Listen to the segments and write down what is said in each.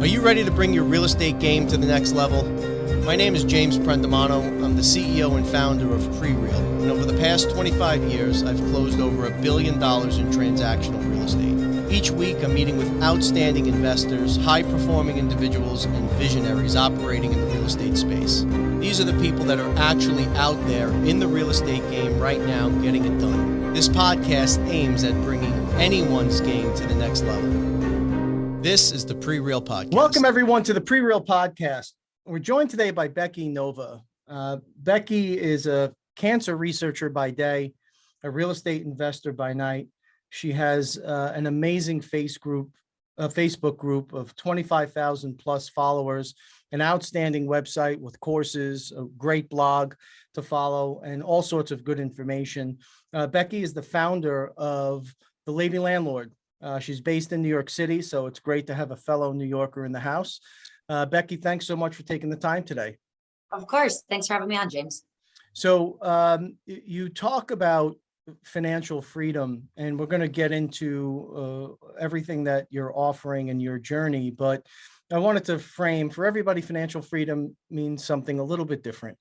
Are you ready to bring your real estate game to the next level? My name is James Prendamano. I'm the CEO and founder of PreReal, and over the past 25 years, I've closed over $1 billion in transactional real estate. Each week, I'm meeting with outstanding investors, high-performing individuals, and visionaries operating in the real estate space. These are the people that are actually out there in the real estate game right now getting it done. This podcast aims at bringing anyone's game to the next level. This is the PreReal Podcast. Welcome, everyone, to the PreReal Podcast. We're joined today by Becky Nova. Becky is a cancer researcher by day, a real estate investor by night. She has an amazing Facebook group of 25,000 plus followers, an outstanding website with courses, a great blog to follow, and all sorts of good information. Becky is the founder of The Lady Landlord. She's based in New York City, so it's great to have a fellow New Yorker in the house. Becky, thanks so much for taking the time today. Of course. Thanks for having me on, James. So you talk about financial freedom, and we're going to get into everything that you're offering in your journey, but I wanted to frame for everybody, financial freedom means something a little bit different.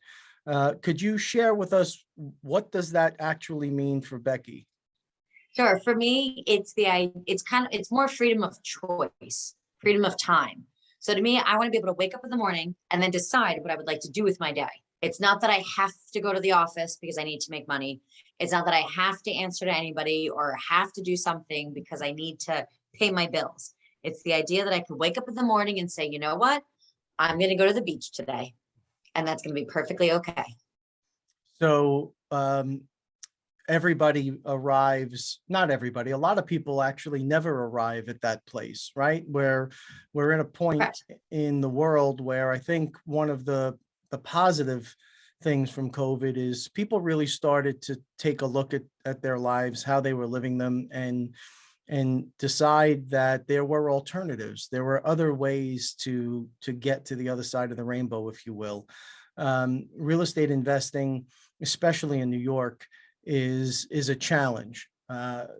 Could you share with us, what does that actually mean for Becky? Sure. For me, it's more freedom of choice, freedom of time. So to me, I want to be able to wake up in the morning and then decide what I would like to do with my day. It's not that I have to go to the office because I need to make money. It's not that I have to answer to anybody or have to do something because I need to pay my bills. It's the idea that I could wake up in the morning and say, you know what, I'm going to go to the beach today. And that's going to be perfectly okay. So everybody arrives, not everybody, a lot of people actually never arrive at that place, right? Where we're in a point Correct. in the world where I think one of the positive things from COVID is people really started to take a look at their lives, how they were living them, and decide that there were alternatives. There were other ways to get to the other side of the rainbow, if you will. Real estate investing, especially in New York, is a challenge.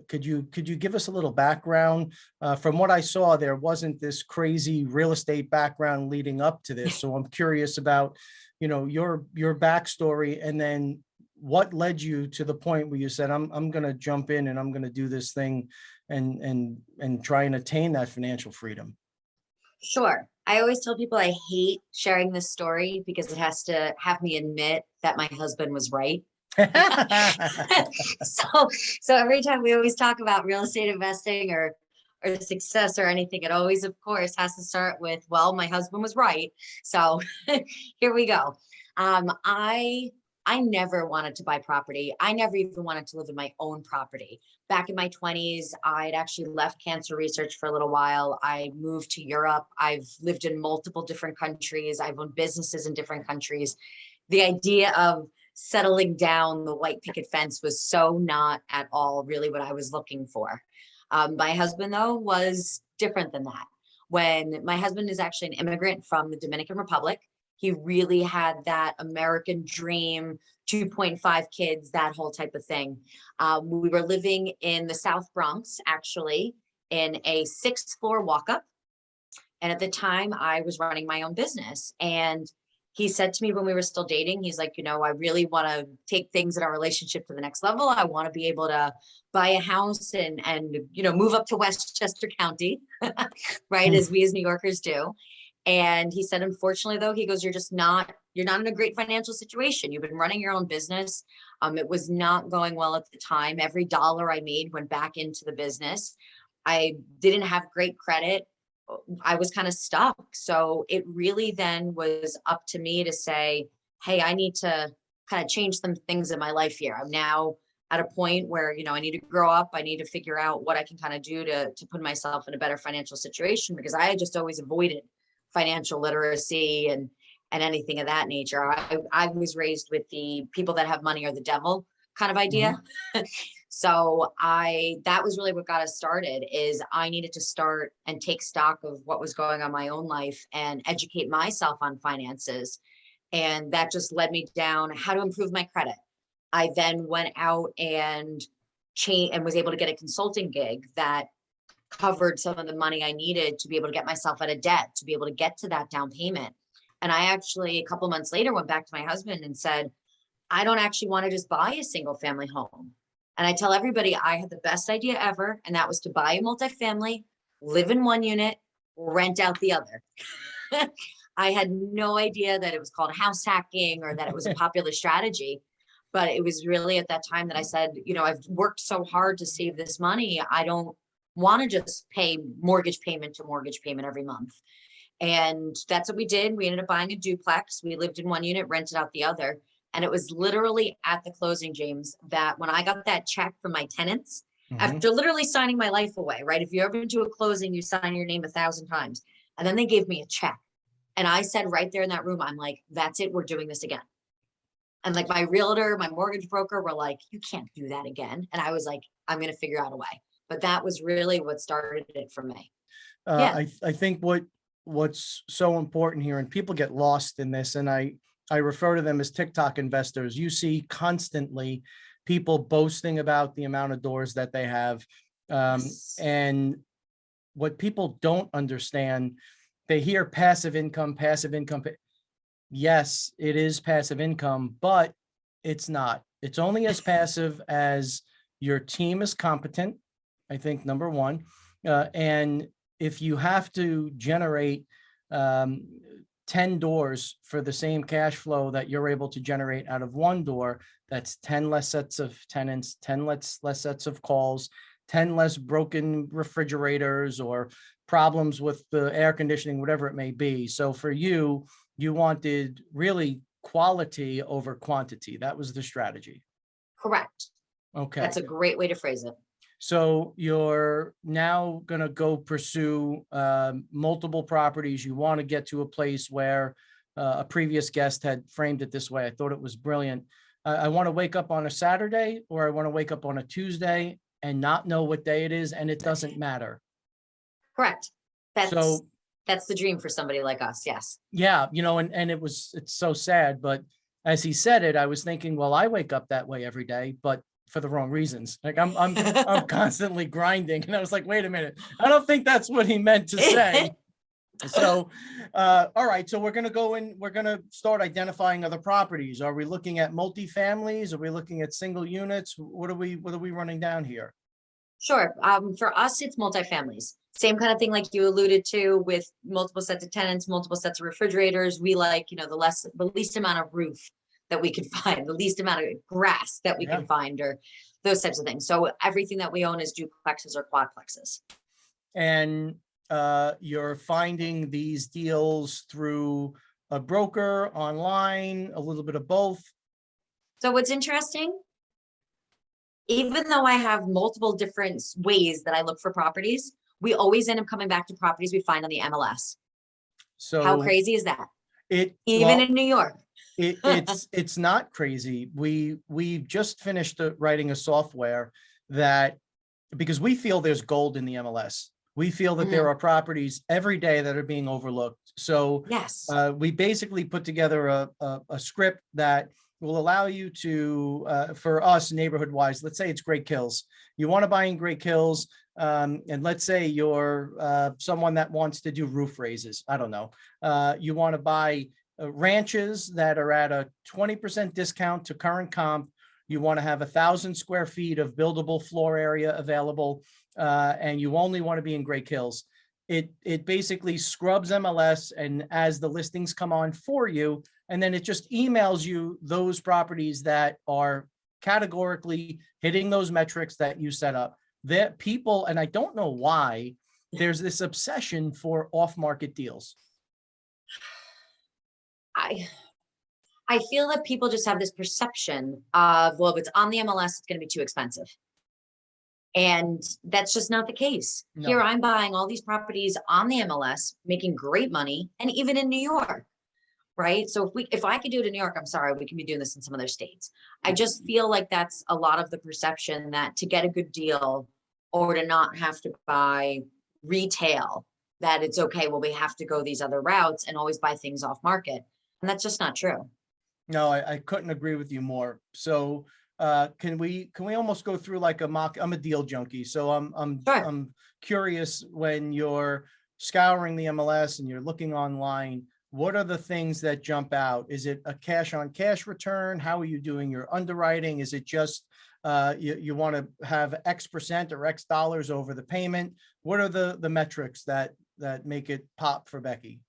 Could you give us a little background? From what I saw, there wasn't this crazy real estate background leading up to this. So I'm curious about, your backstory, and then what led you to the point where you said, I'm going to jump in and I'm going to do this thing and try and attain that financial freedom. Sure. I always tell people I hate sharing this story because it has to have me admit that my husband was right. So every time we always talk about real estate investing or success or anything, it always, of course, has to start with, well, my husband was right. So here we go. I never wanted to buy property. I never even wanted to live in my own property. Back in my 20s, I'd actually left cancer research for a little while. I moved to Europe. I've lived in multiple different countries. I've owned businesses in different countries. The idea of settling down the white picket fence was so not at all really what I was looking for. My husband, though, was different than that. When my husband is actually an immigrant from the Dominican Republic, he really had that American dream, 2.5 kids, that whole type of thing. We were living in the South Bronx, actually, in a 6th floor walk-up. And at the time, I was running my own business. And he said to me when we were still dating, he's like, I really want to take things in our relationship to the next level. I want to be able to buy a house and move up to Westchester County, right, as we as New Yorkers do. And he said, unfortunately, though, he goes, you're not in a great financial situation. You've been running your own business. It was not going well at the time. Every dollar I made went back into the business. I didn't have great credit. I was kind of stuck. So it really then was up to me to say, hey, I need to kind of change some things in my life here. I'm now at a point where, I need to grow up. I need to figure out what I can kind of do to put myself in a better financial situation, because I had just always avoided financial literacy and anything of that nature. I was raised with the people that have money are the devil kind of idea. Mm-hmm. So that was really what got us started, is I needed to start and take stock of what was going on in my own life and educate myself on finances. And that just led me down how to improve my credit. I then went out and was able to get a consulting gig that covered some of the money I needed to be able to get myself out of debt, to be able to get to that down payment. And I actually, a couple months later, went back to my husband and said, I don't actually want to just buy a single family home. And I tell everybody I had the best idea ever, and that was to buy a multifamily, live in one unit, rent out the other. I had no idea that it was called house hacking or that it was a popular strategy. But it was really at that time that I said, I've worked so hard to save this money. I don't want to just pay mortgage payment to mortgage payment every month. And that's what we did. We ended up buying a duplex. We lived in one unit, rented out the other. And it was literally at the closing, James, that when I got that check from my tenants, after literally signing my life away, right? If you ever do a closing, you sign your name 1,000 times. And then they gave me a check. And I said right there in that room, I'm like, that's it. We're doing this again. And like my realtor, my mortgage broker were like, you can't do that again. And I was like, I'm going to figure out a way. But that was really what started it for me. I think what's so important here, and people get lost in this, and I refer to them as TikTok investors. You see constantly people boasting about the amount of doors that they have. And what people don't understand, they hear passive income. Yes, it is passive income, but it's not. It's only as passive as your team is competent, I think, number one. And if you have to generate 10 doors for the same cash flow that you're able to generate out of one door, that's 10 less sets of tenants, 10 less sets of calls, 10 less broken refrigerators or problems with the air conditioning, whatever it may be. So for you, you wanted really quality over quantity. That was the strategy. Correct. Okay. That's a great way to phrase it. So you're now going to go pursue multiple properties. You want to get to a place where a previous guest had framed it this way. I thought it was brilliant. I want to wake up on a Saturday, or I want to wake up on a Tuesday and not know what day it is, and it doesn't matter. Correct. That's the dream for somebody like us. Yes. Yeah. And it's so sad, but as he said it, I was thinking, well, I wake up that way every day, but for the wrong reasons. Like I'm constantly grinding. And I was like, wait a minute, I don't think that's what he meant to say. So, all right. So we're going to go in, we're going to start identifying other properties. Are we looking at multifamilies? Are we looking at single units? What are we running down here? Sure. For us, it's multifamilies. Same kind of thing like you alluded to with multiple sets of tenants, multiple sets of refrigerators. We like, the least amount of roof that we can find, the least amount of grass that we can find, or those types of things. So everything that we own is duplexes or quadplexes. And you're finding these deals through a broker, online, a little bit of both? So what's interesting, even though I have multiple different ways that I look for properties, we always end up coming back to properties we find on the MLS. So how crazy is that? Even in New York. It's not crazy. We just finished writing a software that, because we feel there's gold in the MLS. We feel that there are properties every day that are being overlooked. So yes, we basically put together a script that will allow you to, for us neighborhood wise, let's say it's Great Kills. You want to buy in Great Kills. And let's say you're someone that wants to do roof raises. I don't know. You want to buy ranches that are at a 20% discount to current comp. You want to have 1,000 square feet of buildable floor area available, and you only want to be in Great Kills. It basically scrubs MLS, and as the listings come on for you, and then it just emails you those properties that are categorically hitting those metrics that you set up. That people, and I don't know why, there's this obsession for off-market deals. I feel that people just have this perception of, well, if it's on the MLS, it's going to be too expensive. And that's just not the case. No. Here I'm buying all these properties on the MLS, making great money, and even in New York, right? So if I could do it in New York, I'm sorry, we can be doing this in some other states. I just feel like that's a lot of the perception, that to get a good deal or to not have to buy retail, that it's okay, well, we have to go these other routes and always buy things off market. And that's just not true. No, I couldn't agree with you more. So can we almost go through like a mock? I'm a deal junkie, so Sure. I'm curious, when you're scouring the MLS and you're looking online, what are the things that jump out? Is it a cash on cash return? How are you doing your underwriting? Is it just you want to have X percent or X dollars over the payment? What are the metrics that make it pop for Becky?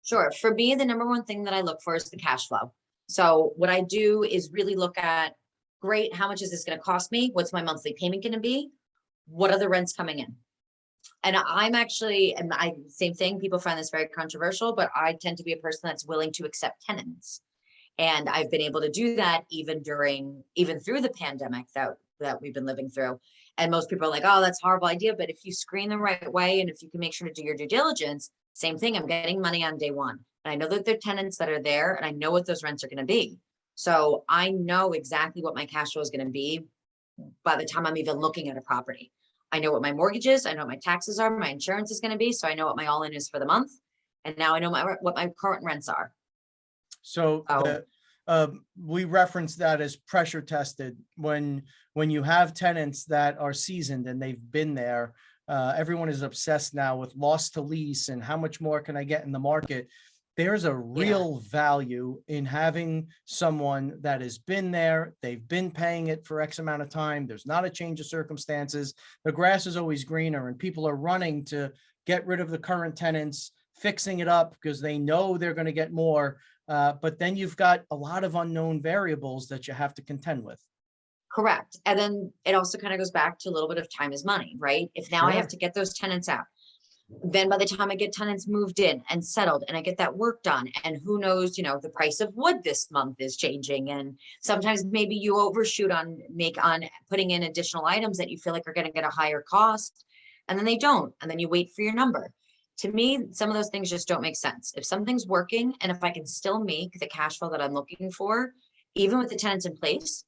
Sure. For me, the number one thing that I look for is the cash flow. So what I do is really look at, great, how much is this going to cost me? What's my monthly payment going to be? What are the rents coming in? And I'm actually, and I, same thing, people find this very controversial, but I tend to be a person that's willing to accept tenants. And I've been able to do that even through the pandemic that we've been living through. And most people are like, oh, that's a horrible idea. But if you screen the right way, and if you can make sure to do your due diligence, same thing, I'm getting money on day one. And I know that there are tenants that are there, and I know what those rents are going to be. So I know exactly what my cash flow is going to be by the time I'm even looking at a property. I know what my mortgage is. I know what my taxes are. My insurance is going to be. So I know what my all-in is for the month. And now I know what my current rents are. So we reference that as pressure tested. When you have tenants that are seasoned and they've been there, everyone is obsessed now with loss to lease and how much more can I get in the market. There's a real value in having someone that has been there. They've been paying it for X amount of time. There's not a change of circumstances. The grass is always greener, and people are running to get rid of the current tenants, fixing it up because they know they're going to get more. But then you've got a lot of unknown variables that you have to contend with. Correct. And then it also kind of goes back to a little bit of time is money, right? If now I have to get those tenants out, then by the time I get tenants moved in and settled and I get that work done, and who knows, the price of wood this month is changing. And sometimes maybe you overshoot on putting in additional items that you feel like are going to get a higher cost, and then they don't. And then you wait for your number. To me, some of those things just don't make sense. If something's working and if I can still make the cash flow that I'm looking for, even with the tenants in place,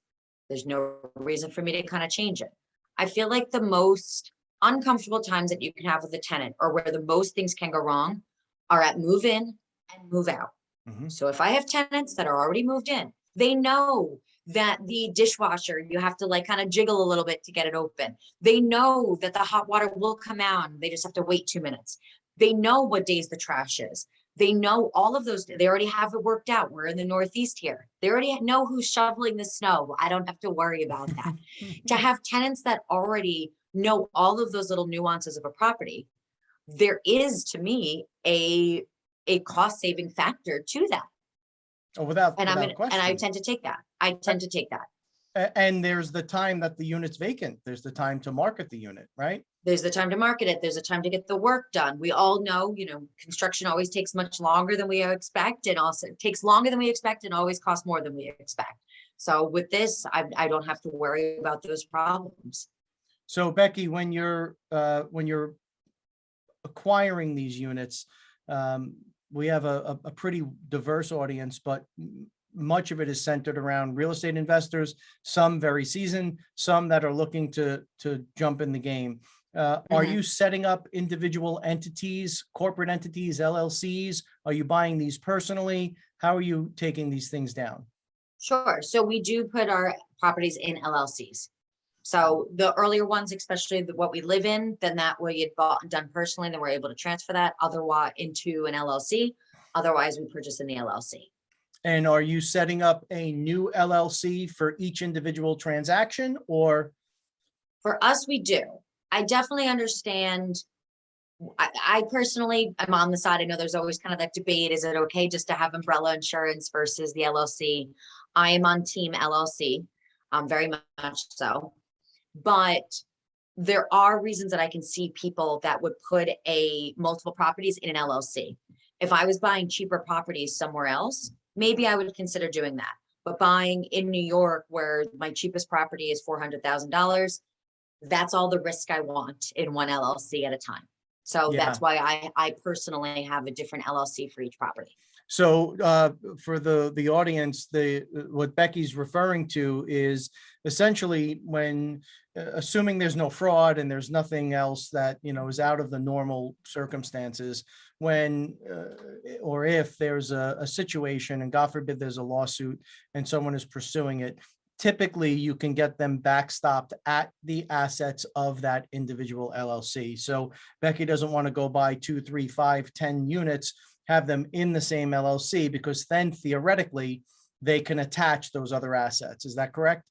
there's no reason for me to kind of change it. I feel like the most uncomfortable times that you can have with a tenant, or where the most things can go wrong, are at move in and move out. Mm-hmm. So if I have tenants that are already moved in, they know that the dishwasher, you have to like kind of jiggle a little bit to get it open. They know that the hot water will come out. They just have to wait 2 minutes. They know what days the trash is. They know all of those. They already have it worked out. We're in the Northeast here. They already know who's shoveling the snow. I don't have to worry about that. To have tenants that already know all of those little nuances of a property, there is, to me, a cost saving factor to that. Oh, without question. And I tend to take that. And there's the time that the unit's vacant. There's the time to market the unit, right? There's the time to market it. There's a time to get the work done. We all know, construction always takes much longer than we expect, and also takes longer than we expect, and always costs more than we expect. So with this, I don't have to worry about those problems. So Becky, when you're acquiring these units, we have a pretty diverse audience, but much of it is centered around real estate investors, some very seasoned, some that are looking to jump in the game. Are you setting up individual entities, corporate entities, LLCs? Are you buying these personally? How are you taking these things down? Sure. So we do put our properties in LLCs. So the earlier ones, especially what we live in, then that way you'd bought and done personally, then we're able to transfer that otherwise into an LLC. Otherwise, we purchase in the LLC. And are you setting up a new LLC for each individual transaction, or? For us, we do. I definitely understand. I personally am on the side. I know there's always kind of that debate. Is it okay just to have umbrella insurance versus the LLC? I am on team LLC, very much so. But there are reasons that I can see people that would put multiple properties in an LLC. If I was buying cheaper properties somewhere else, maybe I would consider doing that. But buying in New York, where my cheapest property is $400,000, that's all the risk I want in one LLC at a time. So that's why I personally have a different LLC for each property. So for the audience, what Becky's referring to is essentially when, assuming there's no fraud and there's nothing else that, is out of the normal circumstances, when or if there's a situation, and God forbid there's a lawsuit and someone is pursuing it, typically you can get them backstopped at the assets of that individual LLC. So Becky doesn't want to go buy 2, 3, 5, 10 units, have them in the same LLC, because then theoretically they can attach those other assets. Is that correct?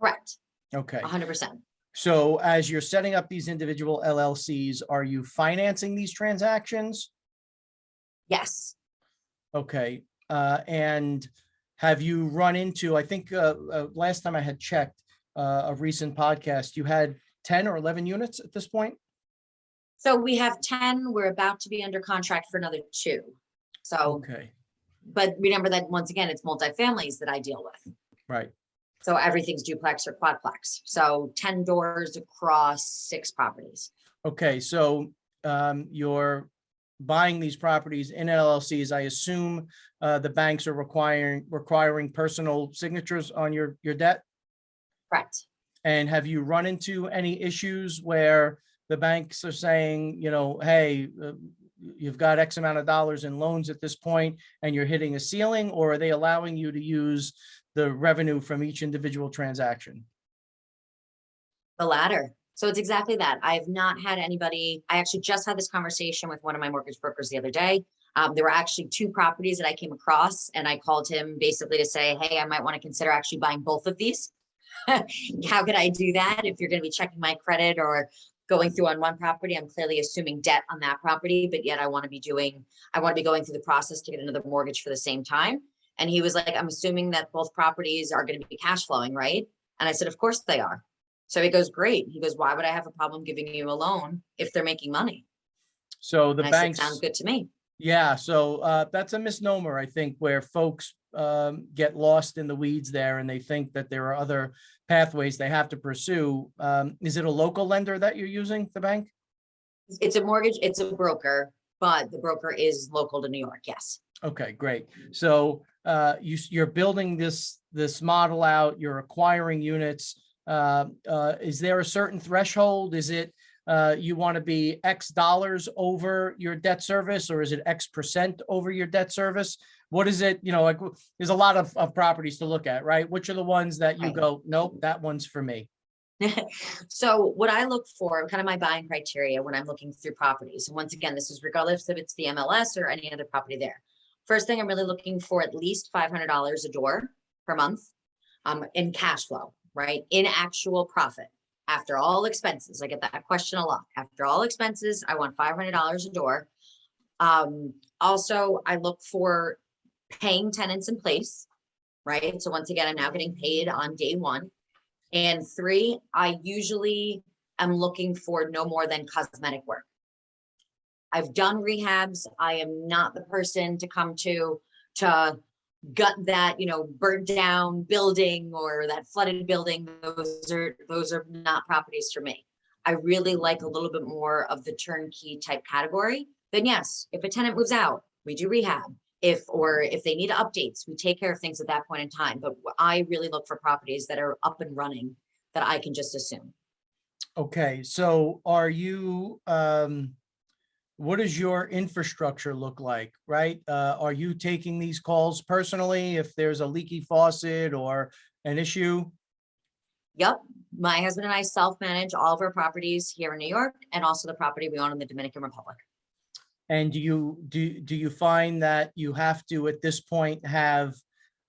Correct. Okay. 100%. So as you're setting up these individual LLCs, are you financing these transactions? Yes. Okay. And have you run into, I think last time I had checked a recent podcast, you had 10 or 11 units at this point? So we have 10. We're about to be under contract for another 2. So, Okay, but remember that once again, it's multifamilies that I deal with. right. So everything's duplex or quadplex. So 10 doors across 6 properties. Okay, so you're buying these properties in LLCs. I assume the banks are requiring personal signatures on your debt? Correct. And have you run into any issues where the banks are saying, you know, hey, you've got X amount of dollars in loans at this point and you're hitting a ceiling, or are they allowing you to use the revenue from each individual transaction? The latter. So it's exactly that. I've not had anybody, I actually just had this conversation with one of my mortgage brokers the other day. There were actually 2 properties that I came across, and I called him basically to say, hey, I might want to consider actually buying both of these. How could I do that? If you're going to be checking my credit or going through on one property, I'm clearly assuming debt on that property, but yet I want to be going through the process to get another mortgage for the same time. And he was like, I'm assuming that both properties are going to be cash flowing, right? And I said, of course they are. So he goes, great. He goes, why would I have a problem giving you a loan if they're making money? So the And I banks, said, sounds good to me. yeah. So that's a misnomer, I think, where folks get lost in the weeds there, and they think that there are other pathways they have to pursue. Is it a local lender that you're using, the bank? It's a mortgage. It's a broker, but the broker is local to New York. Yes. Okay, great. So you're building this model out, you're acquiring units. Is there a certain threshold? Is it you want to be X dollars over your debt service, or is it X percent over your debt service? What is it? You know, like there's a lot of properties to look at, right? Which are the ones that you Right. go, nope, that one's for me? So what I look for, kind of my buying criteria when I'm looking through properties, and once again, this is regardless if it's the MLS or any other property there. First thing, I'm really looking for at least $500 a door per month in cash flow, right? In actual profit. After all expenses, I get that question a lot. After all expenses, I want $500 a door. Also, I look for paying tenants in place, right? So once again, I'm now getting paid on day 1. And 3, I usually am looking for no more than cosmetic work. I've done rehabs. I am not the person to come to gut that, burnt down building or that flooded building. Those are not properties for me. I really like a little bit more of the turnkey type category. Then yes, if a tenant moves out, we do rehab. If they need updates, we take care of things at that point in time. But I really look for properties that are up and running that I can just assume. Okay, so are you, what does your infrastructure look like, right? Are you taking these calls personally if there's a leaky faucet or an issue? Yep. My husband and I self-manage all of our properties here in New York and also the property we own in the Dominican Republic. And do you find that you have to, at this point, have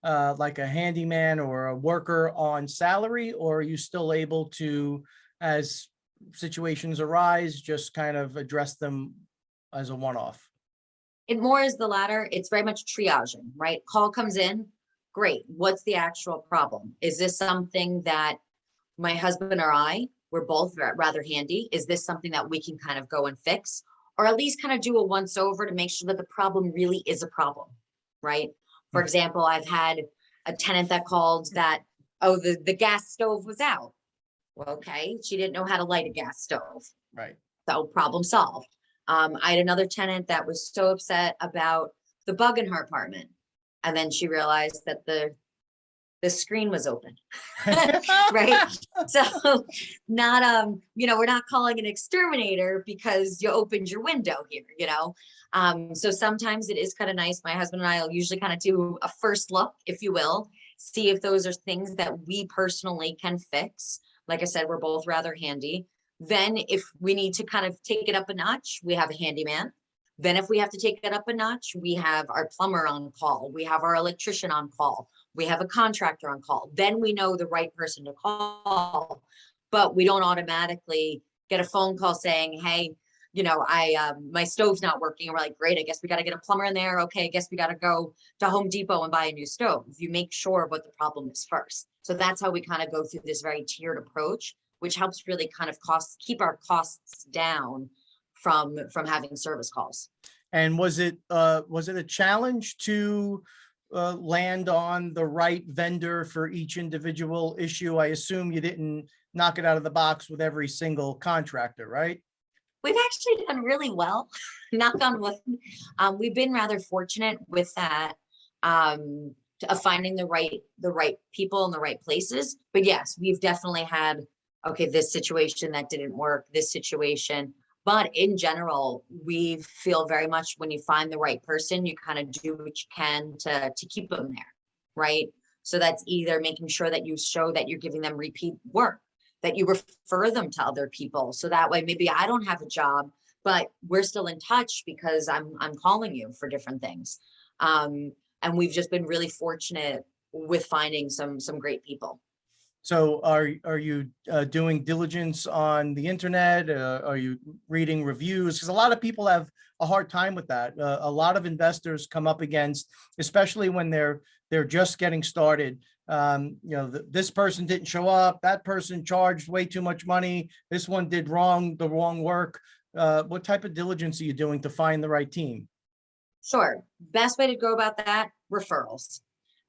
like a handyman or a worker on salary, or are you still able to, as situations arise, just kind of address them as a one-off? It more is the latter. It's very much triaging, right? Call comes in. Great. What's the actual problem? Is this something that my husband or we're both rather handy? Is this something that we can kind of go and fix? Or at least kind of do a once over to make sure that the problem really is a problem, right? For example, I've had a tenant that called that, the gas stove was out. Well, okay, she didn't know how to light a gas stove. Right. So problem solved. I had another tenant that was so upset about the bug in her apartment. And then she realized that the screen was open, right? So not, we're not calling an exterminator because you opened your window here, So sometimes it is kind of nice. My husband and I will usually kind of do a first look, if you will, see if those are things that we personally can fix. Like I said, we're both rather handy. Then if we need to kind of take it up a notch, we have a handyman. Then if we have to take it up a notch, we have our plumber on call. We have our electrician on call. We have a contractor on call. Then we know the right person to call, but we don't automatically get a phone call saying, hey, my stove's not working. And we're like, great, I guess we got to get a plumber in there. Okay, I guess we got to go to Home Depot and buy a new stove. You make sure what the problem is first. So that's how we kind of go through this very tiered approach, which helps really kind of keep our costs down from having service calls. And was it a challenge to land on the right vendor for each individual issue? I assume you didn't knock it out of the box with every single contractor, right? We've actually done really well, knock on wood. We've been rather fortunate with that, of finding the right people in the right places. But yes, we've definitely had, okay, this situation that didn't work, this situation. But in general, we feel very much when you find the right person, you kind of do what you can to keep them there, right? So that's either making sure that you show that you're giving them repeat work, that you refer them to other people. So that way, maybe I don't have a job, but we're still in touch because I'm calling you for different things. And we've just been really fortunate with finding some great people. So are you doing diligence on the internet? Are you reading reviews? Because a lot of people have a hard time with that. A lot of investors come up against, especially when they're just getting started. This person didn't show up. That person charged way too much money. This one did the wrong work. What type of diligence are you doing to find the right team? Sure. Best way to go about that, referrals.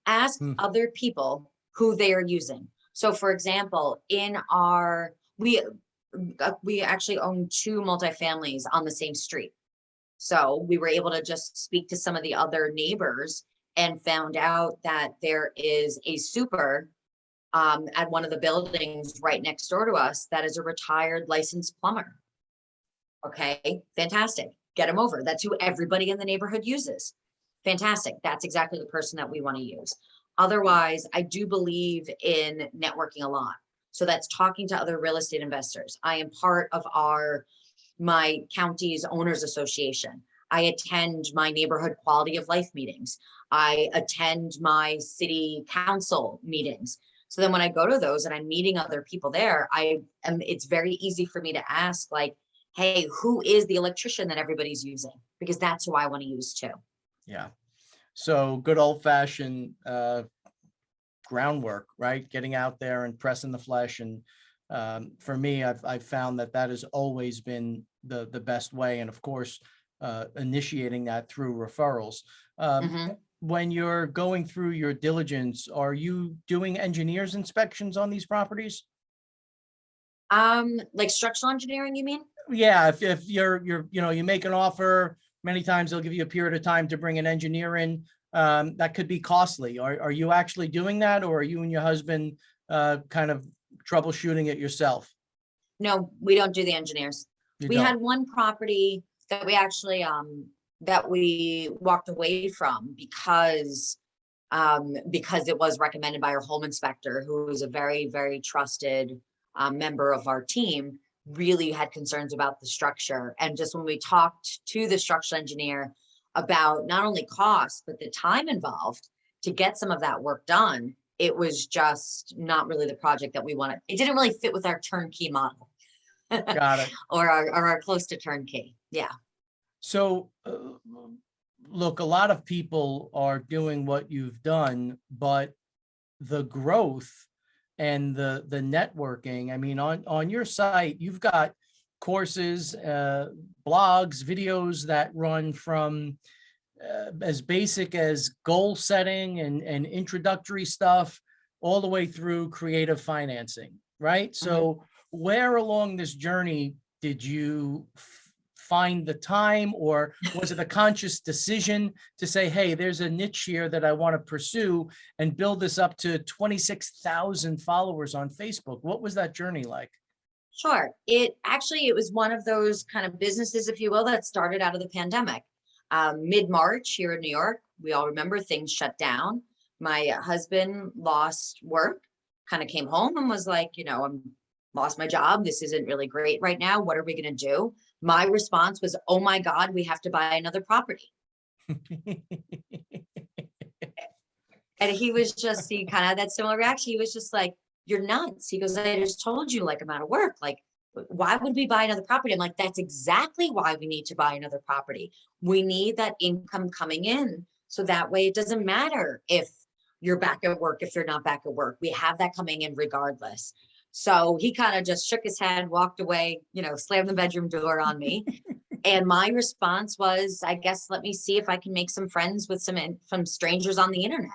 Ask other people who they are using. So for example, we actually own 2 multifamilies on the same street. So we were able to just speak to some of the other neighbors and found out that there is a super at one of the buildings right next door to us that is a retired licensed plumber. Okay, fantastic. Get him over. That's who everybody in the neighborhood uses. Fantastic. That's exactly the person that we want to use. Otherwise, I do believe in networking a lot. So that's talking to other real estate investors. I am part of my county's owners association. I attend my neighborhood quality of life meetings. I attend my city council meetings. So then when I go to those and I'm meeting other people there, it's very easy for me to ask, like, hey, who is the electrician that everybody's using? Because that's who I want to use too. Yeah. So good old fashioned groundwork, right? Getting out there and pressing the flesh. And for me, I've found that has always been the best way. And of course, initiating that through referrals. When you're going through your diligence, are you doing engineers inspections on these properties? Like structural engineering, you mean? Yeah. If you make an offer, many times they'll give you a period of time to bring an engineer in. That could be costly. Are you actually doing that, or are you and your husband kind of troubleshooting it yourself? No, we don't do the engineers. We had one property that we actually that we walked away from because it was recommended by our home inspector, who is a very, very trusted member of our team, really had concerns about the structure. And just when we talked to the structural engineer about not only cost, but the time involved to get some of that work done, it was just not really the project that we wanted. It didn't really fit with our turnkey model. Got it. or our close to turnkey. Yeah. So look, a lot of people are doing what you've done, but the growth and the networking, I mean, on your site, you've got courses, blogs, videos that run from as basic as goal setting and introductory stuff all the way through creative financing, right? So where along this journey did you find the time, or was it a conscious decision to say, hey, there's a niche here that I want to pursue and build this up to 26,000 followers on Facebook? What was that journey like? Sure. It was one of those kind of businesses, if you will, that started out of the pandemic. Mid-March here in New York, we all remember things shut down. My husband lost work, kind of came home and was like, I'm lost my job. This isn't really great right now. What are we going to do? My response was, oh my God, we have to buy another property. And he kind of had that similar reaction. He was just like, you're nuts. He goes, I just told you, like, I'm out of work. Like, why would we buy another property? I'm like, that's exactly why we need to buy another property. We need that income coming in. So that way it doesn't matter if you're back at work, if you're not back at work, we have that coming in regardless. So he kind of just shook his head, walked away, slammed the bedroom door on me. And my response was, I guess, let me see if I can make some friends with some strangers on the internet.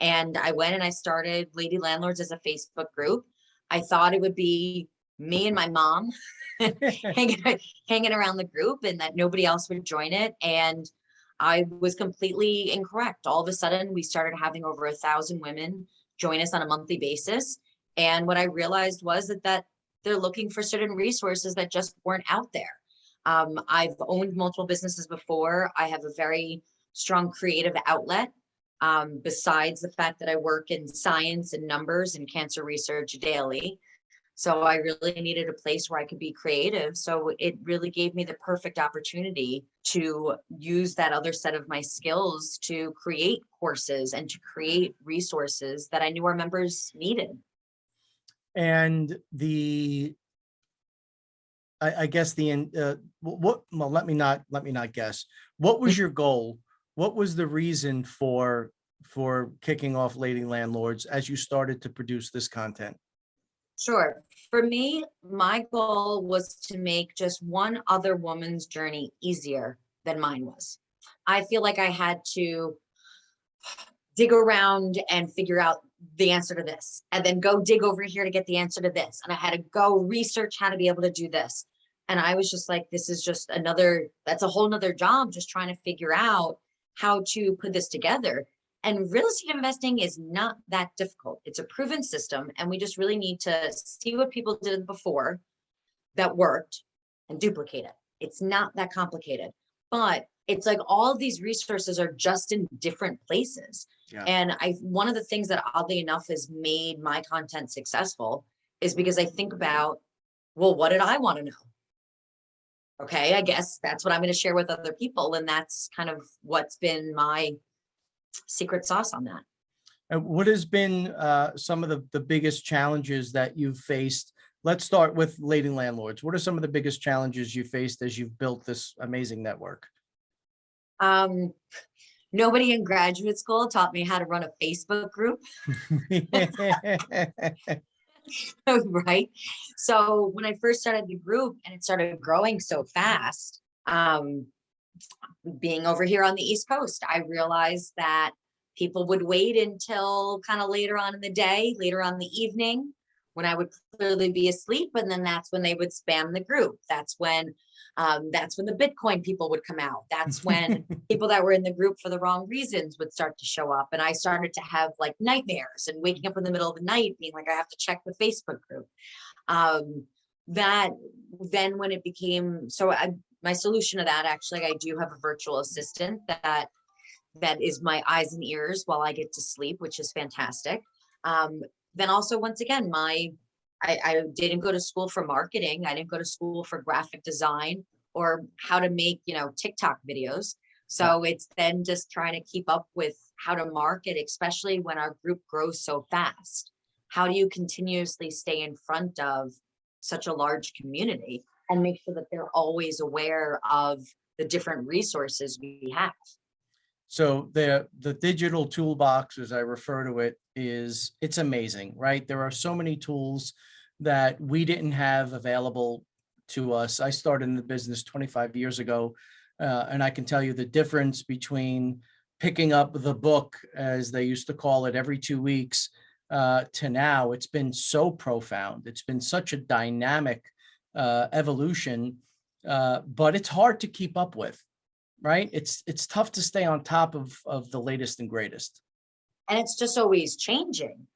And I went and I started Lady Landlords as a Facebook group. I thought it would be me and my mom hanging around the group and that nobody else would join it. And I was completely incorrect. All of a sudden, we started having over 1,000 women join us on a monthly basis. And what I realized was that they're looking for certain resources that just weren't out there. I've owned multiple businesses before. I have a very strong creative outlet. Besides the fact that I work in science and numbers and cancer research daily. So I really needed a place where I could be creative. So it really gave me the perfect opportunity to use that other set of my skills to create courses and to create resources that I knew our members needed. And I guess let me not guess. What was your goal? What was the reason for kicking off Lady Landlords as you started to produce this content? Sure. For me, my goal was to make just one other woman's journey easier than mine was. I feel like I had to dig around and figure out the answer to this, and then go dig over here to get the answer to this. And I had to go research how to be able to do this. And I was just like, this is just that's a whole nother job, just trying to figure out how to put this together. And real estate investing is not that difficult. It's a proven system. And we just really need to see what people did before that worked and duplicate it. It's not that complicated, but it's like all of these resources are just in different places. Yeah. And one of the things that oddly enough has made my content successful is because I think about, well, what did I want to know? Okay, I guess that's what I'm going to share with other people. And that's kind of what's been my secret sauce on that. And what has been some of the biggest challenges that you've faced? Let's start with Lady Landlords. What are some of the biggest challenges you faced as you've built this amazing network? Nobody in graduate school taught me how to run a Facebook group. Right. So when I first started the group and it started growing so fast, being over here on the East Coast, I realized that people would wait until kind of later on in the day, later on in the evening, when I would clearly be asleep. And then that's when they would spam the group. That's when the Bitcoin people would come out. That's when people that were in the group for the wrong reasons would start to show up. And I started to have like nightmares and waking up in the middle of the night being like, I have to check the Facebook group. When it became, my solution to that, actually, I do have a virtual assistant that is my eyes and ears while I get to sleep, which is fantastic. Then also, once again, I didn't go to school for marketing. I didn't go to school for graphic design or how to make, TikTok videos. So it's then just trying to keep up with how to market, especially when our group grows so fast. How do you continuously stay in front of such a large community and make sure that they're always aware of the different resources we have? So the digital toolbox, as I refer to it, it's amazing, right? There are so many tools that we didn't have available to us. I started in the business 25 years ago, and I can tell you the difference between picking up the book, as they used to call it, every 2 weeks to now. It's been so profound. It's been such a dynamic evolution, but it's hard to keep up with. Right? It's tough to stay on top of the latest and greatest. And it's just always changing.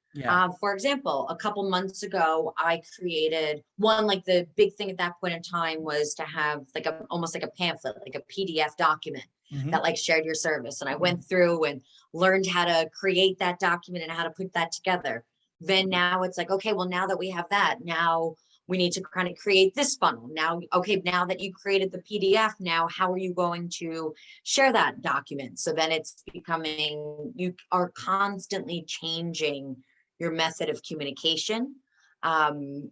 For example, a couple months ago, I created one, like the big thing at that point in time was to have like almost like a pamphlet, like a PDF document that like shared your service. And I went through and learned how to create that document and how to put that together. Then now it's like, okay, well, now that we have that, now we need to kind of create this funnel. Now, okay, now that you created the PDF, now how are you going to share that document? So then it's becoming, you are constantly changing your method of communication. And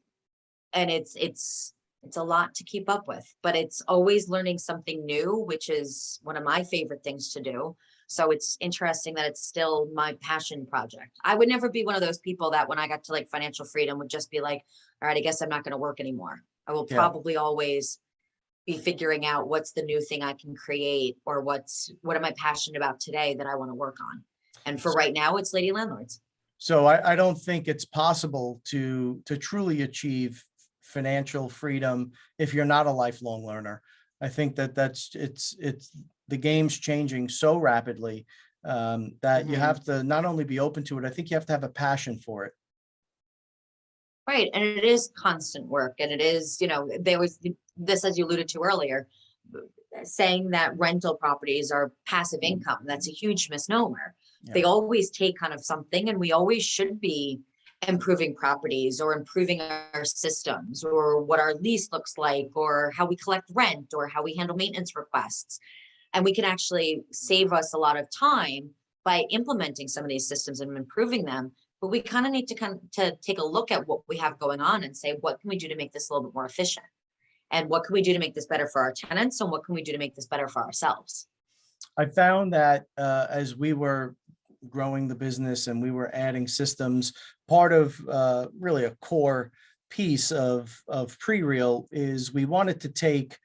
it's a lot to keep up with, but it's always learning something new, which is one of my favorite things to do. So it's interesting that it's still my passion project. I would never be one of those people that when I got to like financial freedom would just be like, all right, I guess I'm not going to work anymore. I will probably always be figuring out what's the new thing I can create, or what am I passionate about today that I want to work on. And for right now, it's Lady Landlords. So I don't think it's possible to truly achieve financial freedom if you're not a lifelong learner. I think it's the game's changing so rapidly that you have to not only be open to it, I think you have to have a passion for it. Right. And it is constant work. And it is, there was this, as you alluded to earlier, saying that rental properties are passive income. That's a huge misnomer. They always take kind of something, and we always should be improving properties or improving our systems, or what our lease looks like, or how we collect rent, or how we handle maintenance requests. And we can actually save us a lot of time by implementing some of these systems and improving them. But we kind of need to take a look at what we have going on and say, what can we do to make this a little bit more efficient? And what can we do to make this better for our tenants? And what can we do to make this better for ourselves? I found that as we were growing the business and we were adding systems, part of really a core piece of PreReal is we wanted to take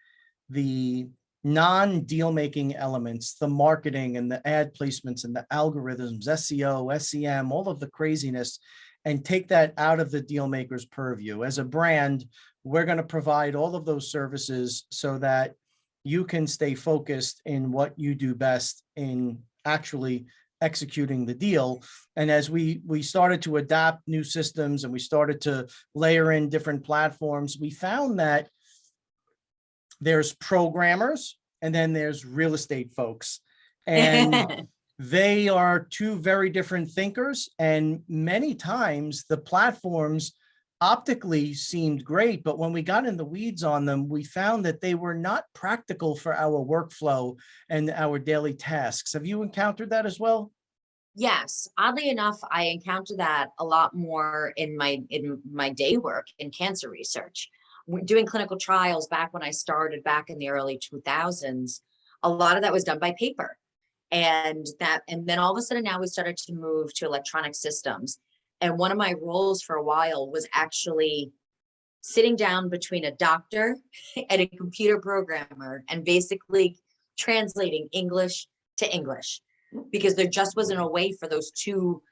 the non-deal making elements, the marketing and the ad placements and the algorithms, SEO, SEM, all of the craziness, and take that out of the deal maker's purview. As a brand, we're going to provide all of those services so that you can stay focused in what you do best in actually executing the deal. And as we started to adapt new systems and we started to layer in different platforms, we found that there's programmers and then there's real estate folks. And they are two very different thinkers. And many times the platforms optically seemed great, but when we got in the weeds on them, we found that they were not practical for our workflow and our daily tasks. Have you encountered that as well? Yes. Oddly enough, I encounter that a lot more in my day work in cancer research. Doing clinical trials back when I started back in the early 2000s, a lot of that was done by paper. And then all of a sudden now we started to move to electronic systems. And one of my roles for a while was actually sitting down between a doctor and a computer programmer and basically translating English to English, because there just wasn't a way for those two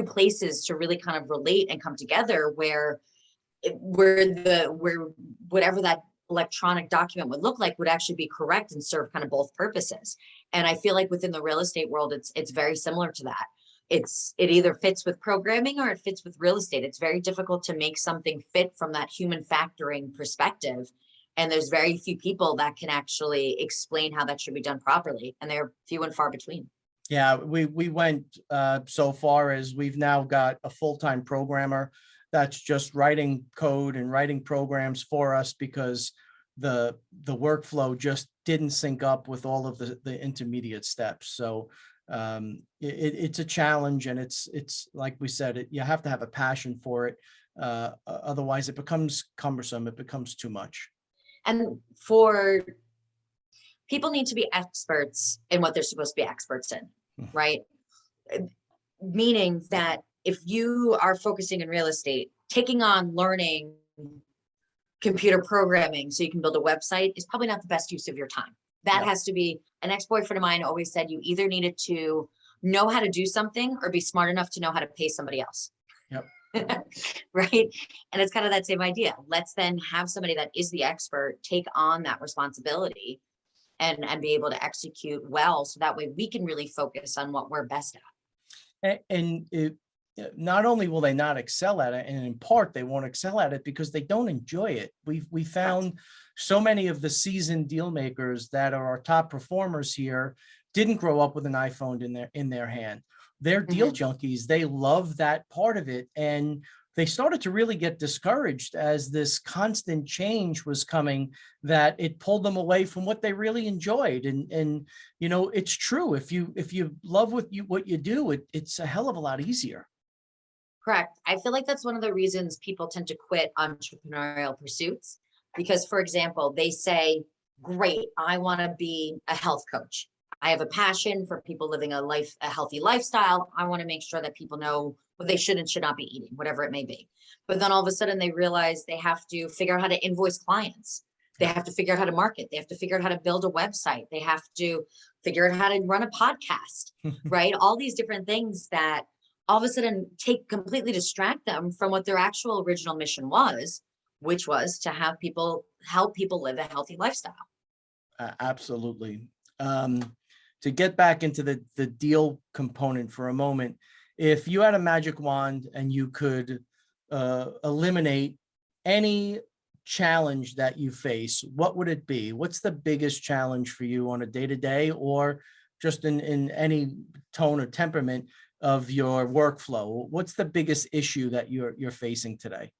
places to really kind of relate and come together where whatever that electronic document would look like would actually be correct and serve kind of both purposes. And I feel like within the real estate world, it's very similar to that. It either fits with programming or it fits with real estate. It's very difficult to make something fit from that human factoring perspective. And there's very few people that can actually explain how that should be done properly. And they're few and far between. Yeah, we went so far as we've now got a full-time programmer that's just writing code and writing programs for us, because the workflow just didn't sync up with all of the intermediate steps. So it's a challenge, and it's like we said, you have to have a passion for it. Otherwise it becomes cumbersome. It becomes too much. And for people need to be experts in what they're supposed to be experts in, right? Meaning that if you are focusing in real estate, taking on learning computer programming so you can build a website is probably not the best use of your time. That has to be, an ex-boyfriend of mine always said, you either needed to know how to do something or be smart enough to know how to pay somebody else. Yep. Right. And it's kind of that same idea. Let's then have somebody that is the expert take on that responsibility and be able to execute well. So that way we can really focus on what we're best at. And not only will they not excel at it, and in part they won't excel at it because they don't enjoy it. We found so many of the seasoned deal makers that are our top performers here didn't grow up with an iPhone in their hand. They're deal junkies. They love that part of it, and they started to really get discouraged as this constant change was coming, that it pulled them away from what they really enjoyed. And you know, it's true. If you love what you do, it's a hell of a lot easier. Correct. I feel like that's one of the reasons people tend to quit entrepreneurial pursuits, because, for example, they say, great, I want to be a health coach. I have a passion for people living a healthy lifestyle. I want to make sure that people know what they should and should not be eating, whatever it may be. But then all of a sudden they realize they have to figure out how to invoice clients. They have to figure out how to market. They have to figure out how to build a website. They have to figure out how to run a podcast, right? All these different things that all of a sudden completely distract them from what their actual original mission was, which was to help people live a healthy lifestyle. Absolutely. To get back into the deal component for a moment, if you had a magic wand and you could eliminate any challenge that you face, what would it be? What's the biggest challenge for you on a day-to-day, or just in any tone or temperament of your workflow? What's the biggest issue that you're facing today?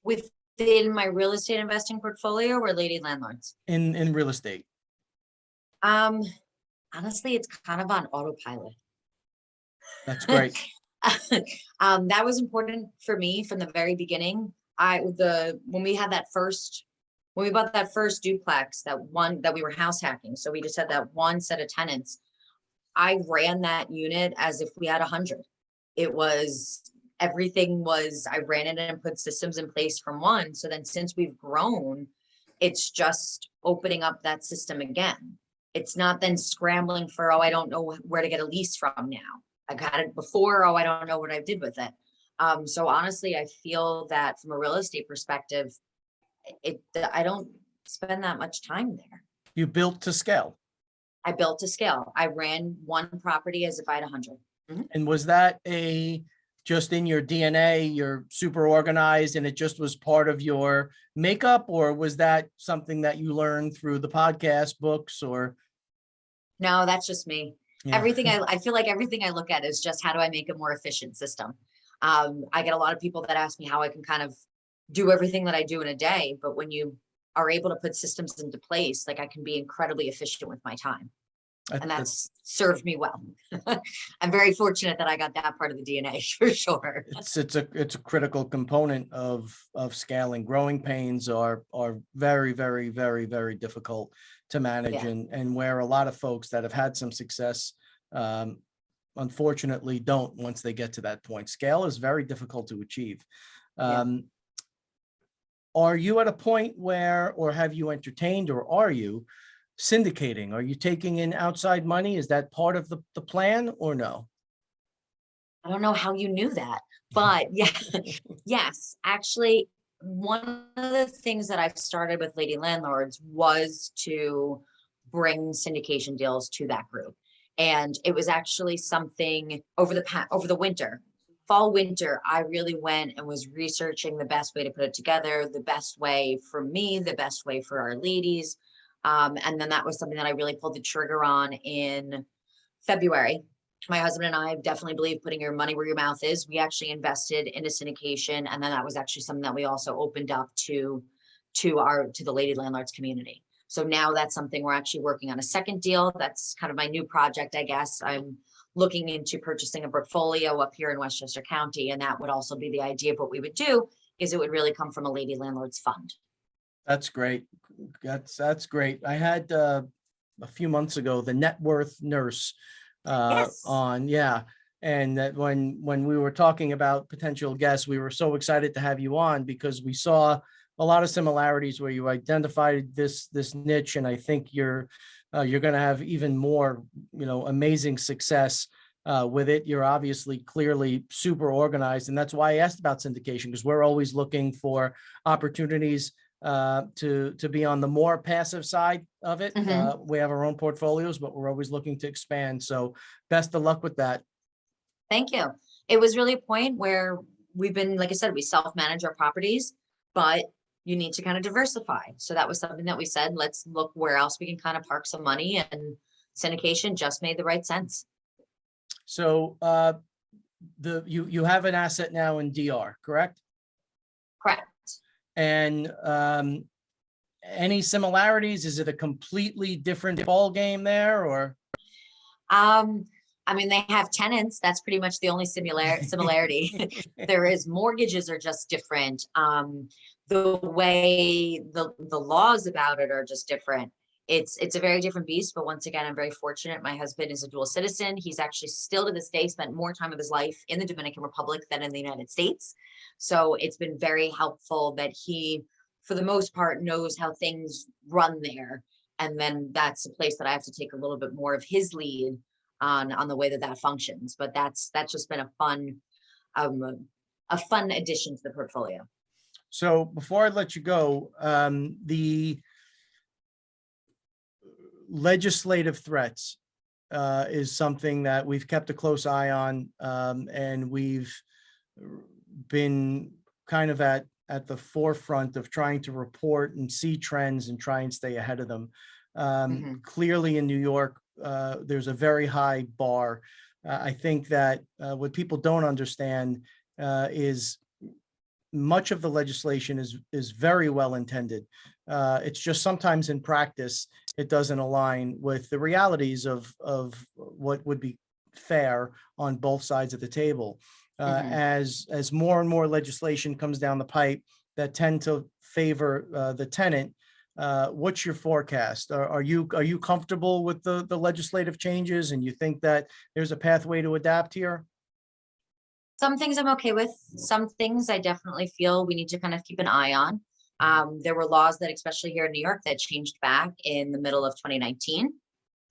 Within my real estate investing portfolio or lady landlords? In real estate. Honestly, it's kind of on autopilot. That's great. That was important for me from the very beginning. When we bought that first duplex, that we were house hacking, so we just had that one set of tenants. I ran that unit as if we had 100. I ran it and put systems in place from one. So then since we've grown, it's just opening up that system again. It's not then scrambling for, I don't know where to get a lease from now. I got it before. I don't know what I did with it. So honestly, I feel that from a real estate perspective, I don't spend that much time there. You built to scale. I built to scale. I ran one property as if I had 100. And was that just in your DNA, you're super organized and it just was part of your makeup, or was that something that you learned through the podcast, books, or? No, that's just me. Yeah. I feel like everything I look at is just, how do I make a more efficient system? I get a lot of people that ask me how I can kind of do everything that I do in a day, but when you are able to put systems into place, like, I can be incredibly efficient with my time. And that's served me well. I'm very fortunate that I got that part of the DNA for sure. It's a critical component of scaling. Growing pains are very, very, very, very difficult to manage, and where a lot of folks that have had some success, unfortunately, don't once they get to that point. Scale is very difficult to achieve. Are you at a point where, or have you entertained, or are you syndicating? Are you taking in outside money? Is that part of the plan, or no? I don't know how you knew that, but yes, actually, one of the things that I've started with Lady Landlords was to bring syndication deals to that group. And it was actually something over the winter, fall, winter, I really went and was researching the best way to put it together, the best way for me, the best way for our ladies. And then that was something that I really pulled the trigger on in February. My husband and I definitely believe putting your money where your mouth is. We actually invested in a syndication. And then that was actually something that we also opened up to the Lady Landlords community. So now that's something we're actually working on a second deal. That's kind of my new project, I guess. I'm looking into purchasing a portfolio up here in Westchester County. And that would also be the idea of what we would do, is it would really come from a Lady Landlords fund. That's great. That's great. I had a few months ago the net worth nurse on, and that when we were talking about potential guests, we were so excited to have you on because we saw a lot of similarities where you identified this niche, and I think you're going to have even more, amazing success with it. You're obviously clearly super organized, and that's why I asked about syndication, because we're always looking for opportunities to be on the more passive side of it. We have our own portfolios, but we're always looking to expand. So best of luck with that. Thank you. it was really a point where we've been, like I said, we self-manage our properties, but you need to kind of diversify. So that was something that we said, let's look where else we can kind of park some money, and syndication just made the right sense. So you have an asset now in DR, correct? Correct. And any similarities? Is it a completely different ball game there, or? I mean, they have tenants. That's pretty much the only similarity. There is mortgages are just different. The way the laws about it are just different. It's a very different beast, but once again, I'm very fortunate. My husband is a dual citizen. He's actually still to this day spent more time of his life in the Dominican Republic than in the United States. So it's been very helpful that he, for the most part, knows how things run there. And then that's a place that I have to take a little bit more of his lead on the way that functions. But that's just been a fun addition to the portfolio. So before I let you go, the legislative threats is something that we've kept a close eye on, and we've been kind of at the forefront of trying to report and see trends and try and stay ahead of them. Clearly in New York, there's a very high bar. I think that what people don't understand is much of the legislation is very well intended. It's just sometimes in practice, it doesn't align with the realities of what would be fair on both sides of the table. As more and more legislation comes down the pipe that tend to favor the tenant, what's your forecast? Are you comfortable with the legislative changes, and you think that there's a pathway to adapt here? Some things I'm okay with. Some things I definitely feel we need to kind of keep an eye on. There were laws that, especially here in New York, that changed back in the middle of 2019.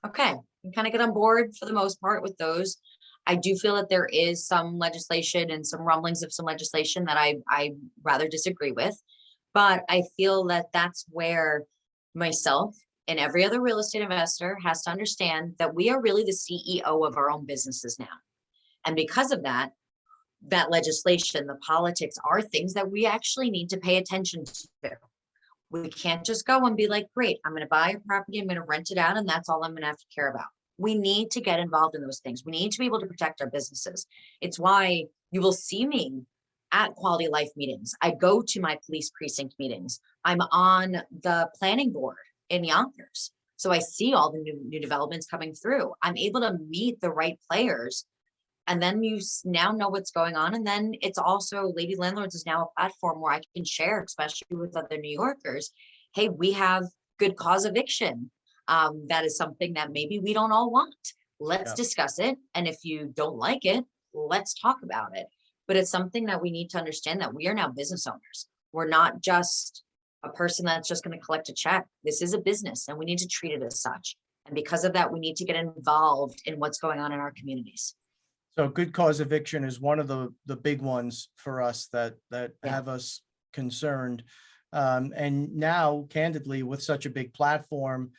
Okay, you kind of get on board for the most part with those. I do feel that there is some legislation and some rumblings of some legislation that I rather disagree with. But I feel that that's where myself and every other real estate investor has to understand that we are really the CEO of our own businesses now. And because of that legislation, the politics are things that we actually need to pay attention to. We can't just go and be like, great, I'm going to buy a property, I'm going to rent it out, and that's all I'm going to have to care about. We need to get involved in those things. We need to be able to protect our businesses. It's why you will see me at quality life meetings. I go to my police precinct meetings. I'm on the planning board in Yonkers. So I see all the new developments coming through. I'm able to meet the right players. And then you now know what's going on. And then it's also, Lady Landlords is now a platform where I can share, especially with other New Yorkers. Hey, we have good cause eviction. That is something that maybe we don't all want. Let's discuss it. And if you don't like it, let's talk about it. But it's something that we need to understand, that we are now business owners. We're not just a person that's just going to collect a check. This is a business, and we need to treat it as such. And because of that, we need to get involved in what's going on in our communities. So good cause eviction is one of the big ones for us that have us concerned. And now, candidly, with such a big platform,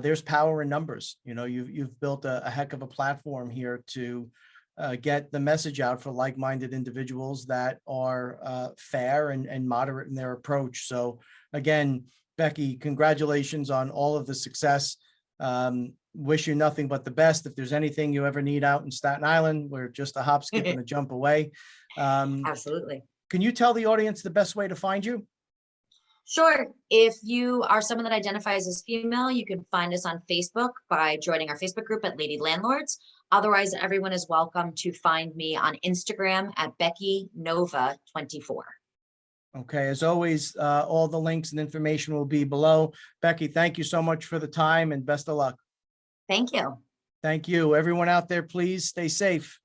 there's power in numbers. You know, you've built a heck of a platform here to get the message out for like-minded individuals that are fair and moderate in their approach. So again, Becky, congratulations on all of the success. Wish you nothing but the best. If there's anything you ever need out in Staten Island, we're just a hop, skip, and a jump away. Absolutely. Can you tell the audience the best way to find you? Sure. If you are someone that identifies as female, you can find us on Facebook by joining our Facebook group at Lady Landlords. Otherwise, everyone is welcome to find me on Instagram at Becky Nova 24. Okay. As always, all the links and information will be below. Becky, thank you so much for the time, and best of luck. Thank you. Thank you. Everyone out there, please stay safe.